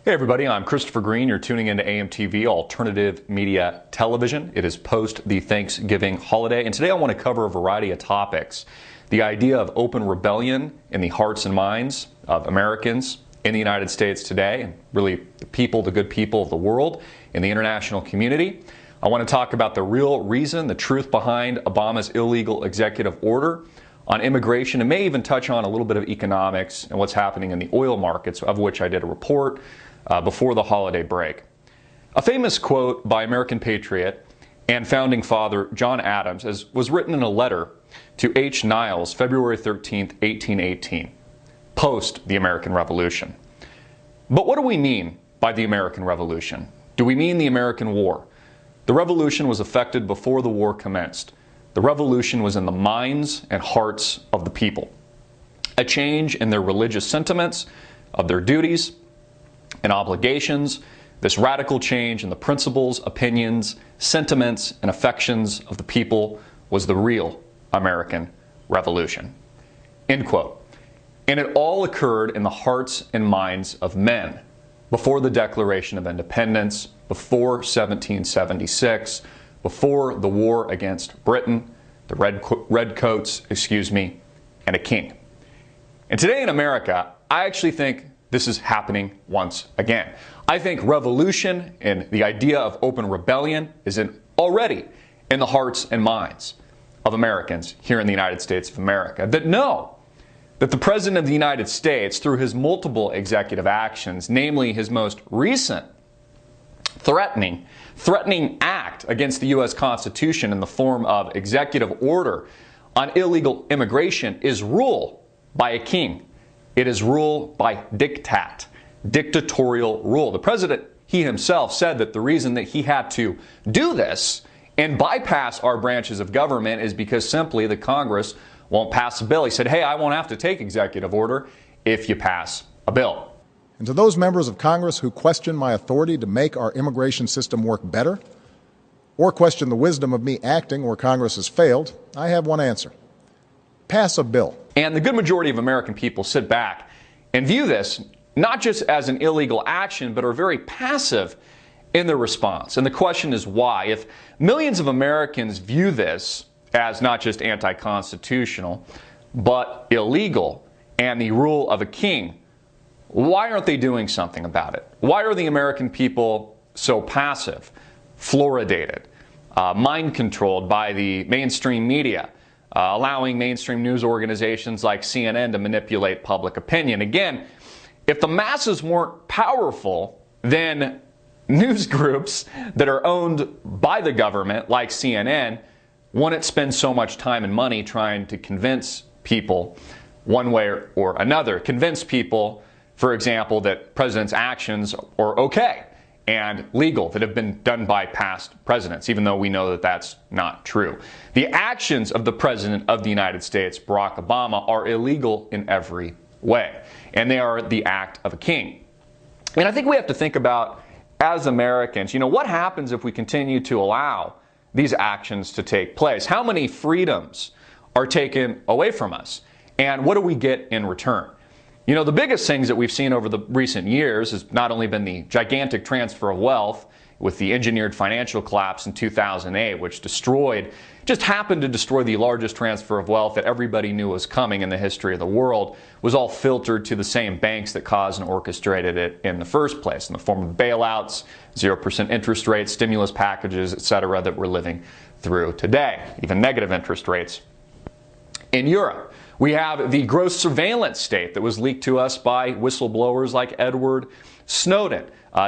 Hey everybody, I'm Christopher Greene. You're tuning into AMTV, Alternative Media Television. It is post the Thanksgiving holiday, and today I want to cover a variety of topics. The idea of open rebellion in the hearts and minds of Americans in the United States today, and really the people, the good people of the world, in the international community. I want to talk about the real reason, the truth behind Obama's illegal executive order on immigration, and may even touch on a little bit of economics and what's happening in the oil markets, of which I did a report before the holiday break. A famous quote by American patriot and founding father John Adams was written in a letter to H. Niles, February 13, 1818, post the American Revolution. But what do we mean by the American Revolution? Do we mean the American War? The Revolution was effected before the war commenced. The Revolution was in the minds and hearts of the people. A change in their religious sentiments, of their duties and obligations, this radical change in the principles, opinions, sentiments, and affections of the people was the real American Revolution. End quote. And it all occurred in the hearts and minds of men before the Declaration of Independence, before 1776, before the war against Britain, the redcoats, and a king. And today in America, I actually think this is happening once again. I think revolution and the idea of open rebellion is already in the hearts and minds of Americans here in the United States of America that know that the President of the United States, through his multiple executive actions, namely his most recent threatening act against the U.S. Constitution in the form of executive order on illegal immigration, is rule by a king. It is rule by diktat, dictatorial rule. The president, he himself, said that the reason that he had to do this and bypass our branches of government is because simply the Congress won't pass a bill. He said, hey, I won't have to take executive order if you pass a bill. And to those members of Congress who question my authority to make our immigration system work better, or question the wisdom of me acting where Congress has failed, I have one answer. Pass a bill. And the good majority of American people sit back and view this not just as an illegal action, but are very passive in their response. And the question is why? If millions of Americans view this as not just anti-constitutional, but illegal and the rule of a king, why aren't they doing something about it? Why are the American people so passive, fluoridated, mind-controlled by the mainstream media, allowing mainstream news organizations like CNN to manipulate public opinion? Again, if the masses weren't powerful, then news groups that are owned by the government, like CNN, wouldn't spend so much time and money trying to convince people one way or another. Convince people, for example, that president's actions are okay and legal, that have been done by past presidents, even though we know that that's not true. The actions of the President of the United States, Barack Obama, are illegal in every way, and they are the act of a king. And I think we have to think about, as Americans, what happens if we continue to allow these actions to take place? How many freedoms are taken away from us, and what do we get in return? The biggest things that we've seen over the recent years has not only been the gigantic transfer of wealth with the engineered financial collapse in 2008, which just happened to destroy the largest transfer of wealth that everybody knew was coming in the history of the world, was all filtered to the same banks that caused and orchestrated it in the first place, in the form of bailouts, 0% interest rates, stimulus packages, etc., that we're living through today, even negative interest rates. In Europe, we have the gross surveillance state that was leaked to us by whistleblowers like Edward Snowden,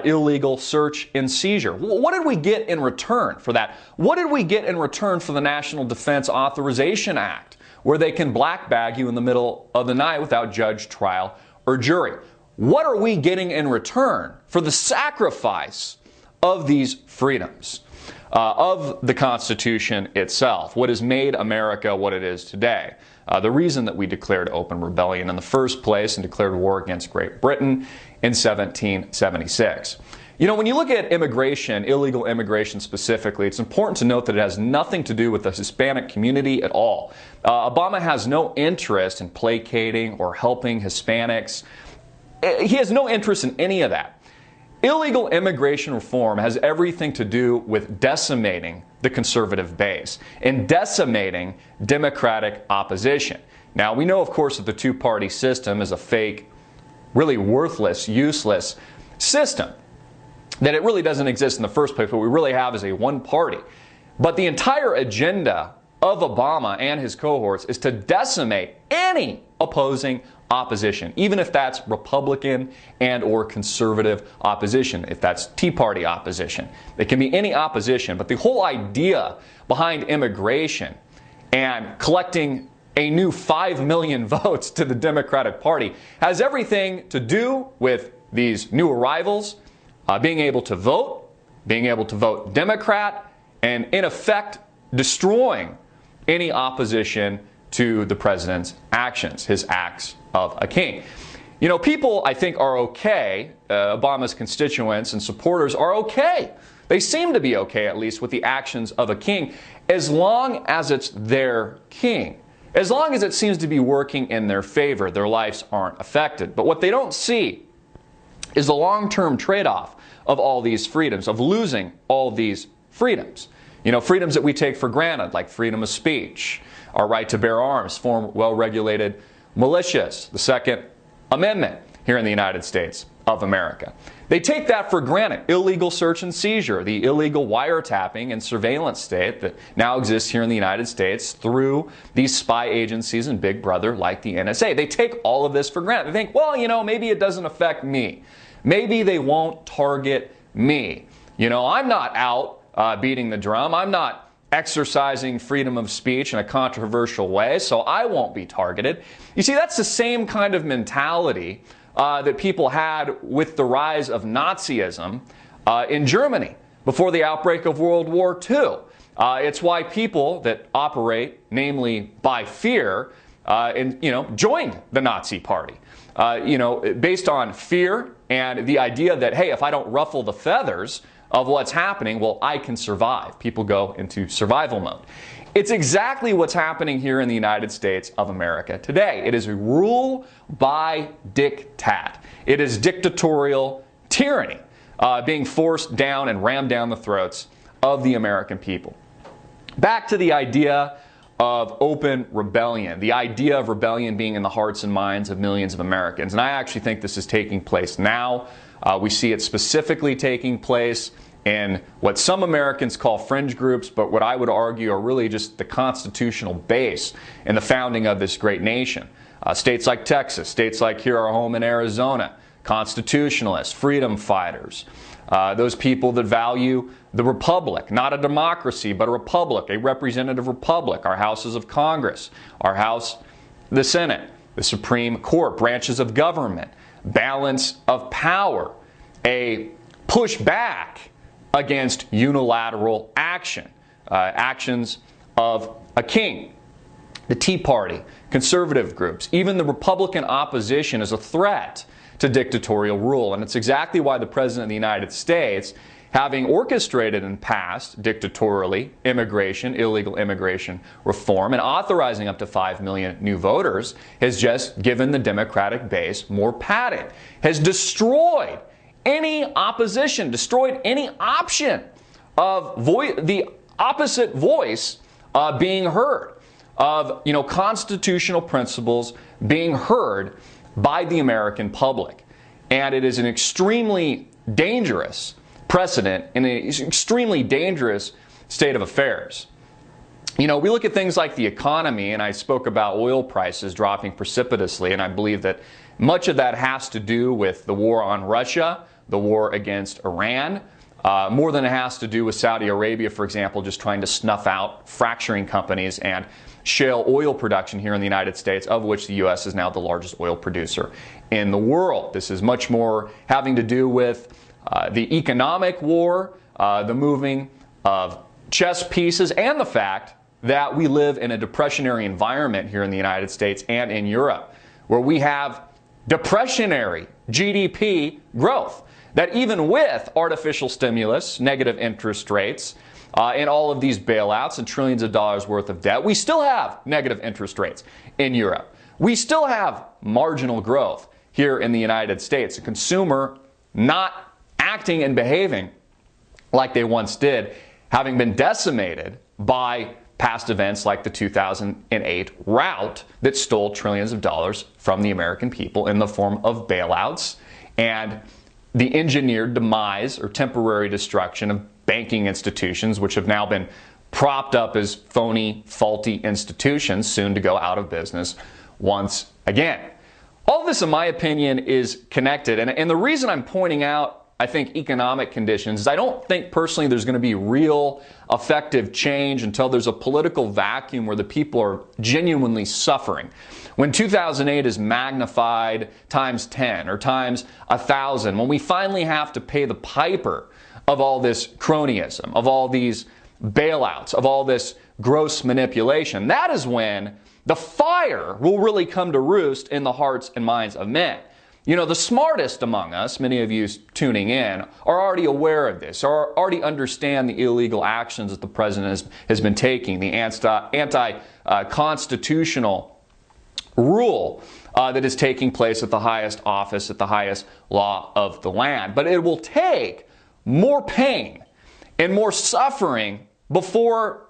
illegal search and seizure. What did we get in return for that? What did we get in return for the National Defense Authorization Act, where they can black bag you in the middle of the night without judge, trial, or jury? What are we getting in return for the sacrifice of these freedoms, of the Constitution itself, what has made America what it is today? The reason that we declared open rebellion in the first place and declared war against Great Britain in 1776. When you look at immigration, illegal immigration specifically, it's important to note that it has nothing to do with the Hispanic community at all. Obama has no interest in placating or helping Hispanics. He has no interest in any of that. Illegal immigration reform has everything to do with decimating the conservative base and decimating Democratic opposition. Now, we know, of course, that the two-party system is a fake, really worthless, useless system, that it really doesn't exist in the first place. What we really have is a one party. But the entire agenda of Obama and his cohorts is to decimate any opposing opposition, even if that's Republican and or conservative opposition, if that's Tea Party opposition. It can be any opposition, but the whole idea behind immigration and collecting a new 5 million votes to the Democratic Party has everything to do with these new arrivals being able to vote Democrat, and in effect destroying any opposition to the president's actions, his acts of a king. You know, people, I think, are okay, Obama's constituents and supporters are okay. They seem to be okay, at least, with the actions of a king, as long as it's their king. As long as it seems to be working in their favor, their lives aren't affected. But what they don't see is the long-term trade-off of all these freedoms, of losing all these freedoms. You know, freedoms that we take for granted, like freedom of speech, our right to bear arms, form well-regulated militias, the Second Amendment here in the United States of America. They take that for granted. Illegal search and seizure, the illegal wiretapping and surveillance state that now exists here in the United States through these spy agencies and Big Brother like the NSA. They take all of this for granted. They think, well, you know, maybe it doesn't affect me. Maybe they won't target me. You know, I'm not out beating the drum. I'm not exercising freedom of speech in a controversial way, so I won't be targeted. You see, that's the same kind of mentality that people had with the rise of Nazism in Germany before the outbreak of World War II. It's why people that operate, namely by fear, joined the Nazi Party. Based on fear and the idea that, hey, if I don't ruffle the feathers of what's happening, well, I can survive. People go into survival mode. It's exactly what's happening here in the United States of America today. It is a rule by diktat. It is dictatorial tyranny being forced down and rammed down the throats of the American people. Back to the idea of open rebellion, the idea of rebellion being in the hearts and minds of millions of Americans. And I actually think this is taking place now. We see it specifically taking place in what some Americans call fringe groups, but what I would argue are really just the constitutional base in the founding of this great nation. States like Texas, states like here our home in Arizona, constitutionalists, freedom fighters, those people that value the republic, not a democracy, but a republic, a representative republic, our houses of Congress, our House, the Senate, the Supreme Court, branches of government, balance of power, a pushback against unilateral action, actions of a king. The Tea Party, conservative groups, even the Republican opposition is a threat to dictatorial rule. And it's exactly why the President of the United States, having orchestrated and passed dictatorially immigration, illegal immigration reform, and authorizing up to 5 million new voters, has just given the Democratic base more padding, has destroyed any opposition, destroyed any option of the opposite voice being heard, of constitutional principles being heard by the American public. And it is an extremely dangerous precedent in an extremely dangerous state of affairs. You know, we look at things like the economy, and I spoke about oil prices dropping precipitously, and I believe that much of that has to do with the war on Russia, the war against Iran, more than it has to do with Saudi Arabia, for example, just trying to snuff out fracturing companies and shale oil production here in the United States, of which the U.S. is now the largest oil producer in the world. This is much more having to do with the economic war, the moving of chess pieces, and the fact that we live in a depressionary environment here in the United States and in Europe, where we have depressionary GDP growth. That even with artificial stimulus, negative interest rates, and all of these bailouts and trillions of dollars worth of debt, we still have negative interest rates in Europe. We still have marginal growth here in the United States. A consumer not acting and behaving like they once did, having been decimated by past events like the 2008 rout that stole trillions of dollars from the American people in the form of bailouts and the engineered demise or temporary destruction of banking institutions, which have now been propped up as phony, faulty institutions, soon to go out of business once again. All this, in my opinion, is connected. And the reason I'm pointing out, I think, economic conditions is I don't think personally there's going to be real effective change until there's a political vacuum where the people are genuinely suffering. When 2008 is magnified times 10 or times 1,000, when we finally have to pay the piper of all this cronyism, of all these bailouts, of all this gross manipulation, that is when the fire will really come to roost in the hearts and minds of men. You know, the smartest among us, many of you tuning in, are already aware of this, or already understand the illegal actions that the president has been taking, the anti-constitutional rule that is taking place at the highest office, at the highest law of the land. But it will take more pain and more suffering before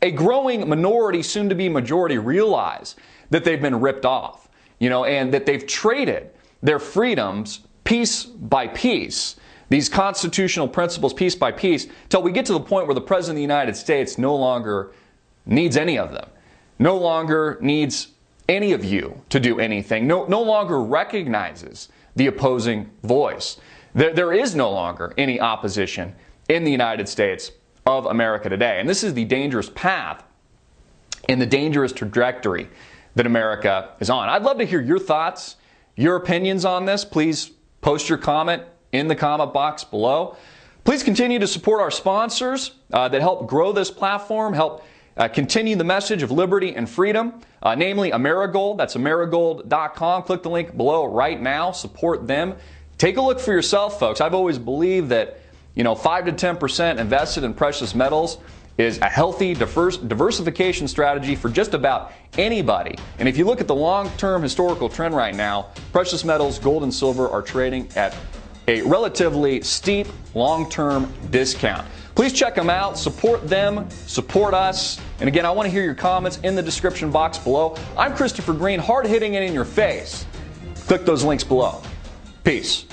a growing minority, soon to be majority, realize that they've been ripped off, you know, and that they've traded their freedoms piece by piece, these constitutional principles piece by piece, till we get to the point where the President of the United States no longer needs any of them, no longer needs any of you to do anything, no longer recognizes the opposing voice. There is no longer any opposition in the United States of America today. And this is the dangerous path and the dangerous trajectory that America is on. I'd love to hear your thoughts, your opinions on this. Please post your comment in the comment box below. Please continue to support our sponsors that help grow this platform, help continue the message of liberty and freedom, namely Amerigold. That's Amerigold.com. Click the link below right now. Support them. Take a look for yourself, folks. I've always believed that 5 to 10% invested in precious metals is a healthy diversification strategy for just about anybody. And if you look at the long-term historical trend right now, precious metals, gold and silver are trading at a relatively steep long-term discount. Please check them out, support them, support us. And again, I want to hear your comments in the description box below. I'm Christopher Greene, hard-hitting it in your face. Click those links below. Peace.